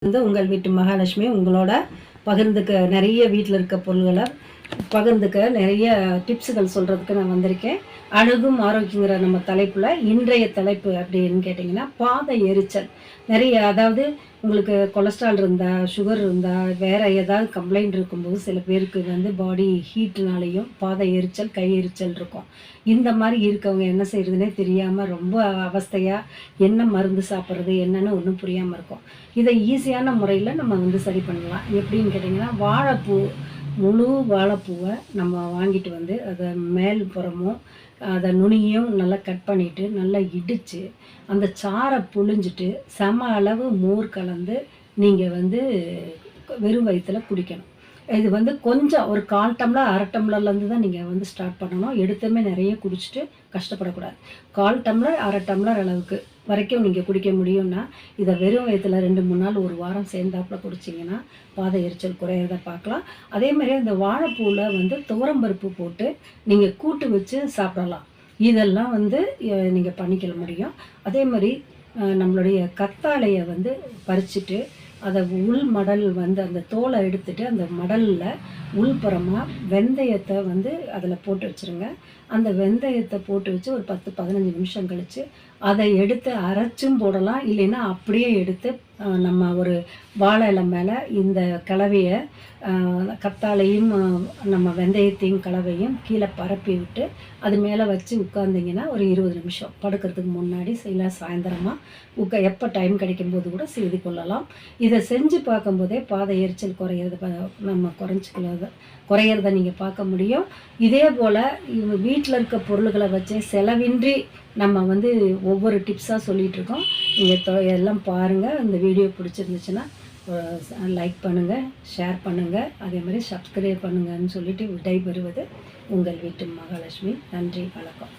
உங்கள் வீட்டு மகாலட்சுமி உங்களோட பகிர்ந்துக்க நிறைய வீட்டில் இருக்க பொருள்களை பகிர்ந்துக்க நிறைய டிப்ஸுகள் சொல்கிறதுக்கு நான் வந்திருக்கேன். அழகும் ஆரோக்கியங்கிற நம்ம தலைப்பில் இன்றைய தலைப்பு அப்படின்னு கேட்டிங்கன்னா பாதை எரிச்சல். நிறைய அதாவது உங்களுக்கு கொலஸ்ட்ரால் இருந்தால், சுகர் இருந்தால், வேறு ஏதாவது கம்ப்ளைண்ட் இருக்கும்போது சில பேருக்கு பாடி ஹீட்டுனாலேயும் பாதை எரிச்சல், கை எரிச்சல் இருக்கும். இந்த மாதிரி இருக்கவங்க என்ன செய்கிறதுனே தெரியாமல் ரொம்ப அவஸ்தையாக என்ன மருந்து சாப்பிட்றது என்னன்னு ஒன்றும் புரியாமல் இருக்கும். இதை ஈஸியான முறையில் நம்ம சரி பண்ணலாம். எப்படின்னு கேட்டிங்கன்னா, வாழைப்பூ முழு வாழைப்பூவை நம்ம வாங்கிட்டு அதை மேல் புறமும் அதை நுனியும் நல்லா கட் பண்ணிவிட்டு நல்லா இடித்து அந்த சாறை புழிஞ்சிட்டு சம அளவு மோர் கலந்து நீங்கள் வெறும் வயிற்றில் குடிக்கணும். இது கொஞ்சம் ஒரு 1/4 டம்ளர் 1/2 டம்ளர்லேருந்து தான் நீங்கள் ஸ்டார்ட் பண்ணணும். எடுத்துமே நிறைய குடிச்சிட்டு கஷ்டப்படக்கூடாது. 1/4 டம்ளர் 1/2 டம்ளர் அளவுக்கு வரைக்கும் நீங்கள் குடிக்க முடியும்னா இதை வெறும் வயிற்றில் 2-3 நாள் ஒரு வாரம் சேர்ந்தாப்பில் குடிச்சிங்கன்னா பாதை எரிச்சல் குறையிறத பார்க்கலாம். அதே மாதிரி அந்த வாழைப்பூவில் துவரம்பருப்பு போட்டு நீங்கள் கூட்டு வச்சு சாப்பிடலாம். இதெல்லாம் நீங்கள் பண்ணிக்க முடியும். அதே மாதிரி நம்மளுடைய கத்தாழையை பறிச்சுட்டு அதை உள் மடல் அந்த தோலை எடுத்துட்டு அந்த மடலில் உள்புறமாக வெந்தயத்தை அதில் போட்டு வச்சுருங்க. அந்த வெந்தயத்தை போட்டு வச்சு ஒரு 10-15 நிமிஷம் கழித்து அதை எடுத்து அரைச்சும் போடலாம். இல்லைன்னா அப்படியே எடுத்து நம்ம ஒரு வாழை இலை மேலே இந்த கலவையை கத்தாழையும் நம்ம வெந்தயத்தையும் கலவையும் கீழே பரப்பி விட்டு அது மேலே வச்சு உட்காந்திங்கன்னா ஒரு 20 நிமிஷம் படுக்கிறதுக்கு முன்னாடி இல்லை சாயந்தரமாக எப்போ டைம் கிடைக்கும்போது கூட செய்து கொள்ளலாம். இதை செஞ்சு பார்க்கும்போதே பாதை எரிச்சல் நம்ம குறையிறத நீங்கள் பார்க்க முடியும். இதே போல் வீட்டில் இருக்க பொருள்களை வச்சு செலவின்றி நம்ம ஒவ்வொரு டிப்ஸாக சொல்லிகிட்ருக்கோம். நீங்கள் எல்லாம் பாருங்கள். இந்த வீடியோ பிடிச்சிருந்துச்சுன்னா லைக் பண்ணுங்கள், ஷேர் பண்ணுங்கள், அதே மாதிரி சப்ஸ்கிரைப் பண்ணுங்கன்னு சொல்லிவிட்டு விடைபெறுவது உங்கள் வீட்டு மகாலட்சுமி. நன்றி, வணக்கம்.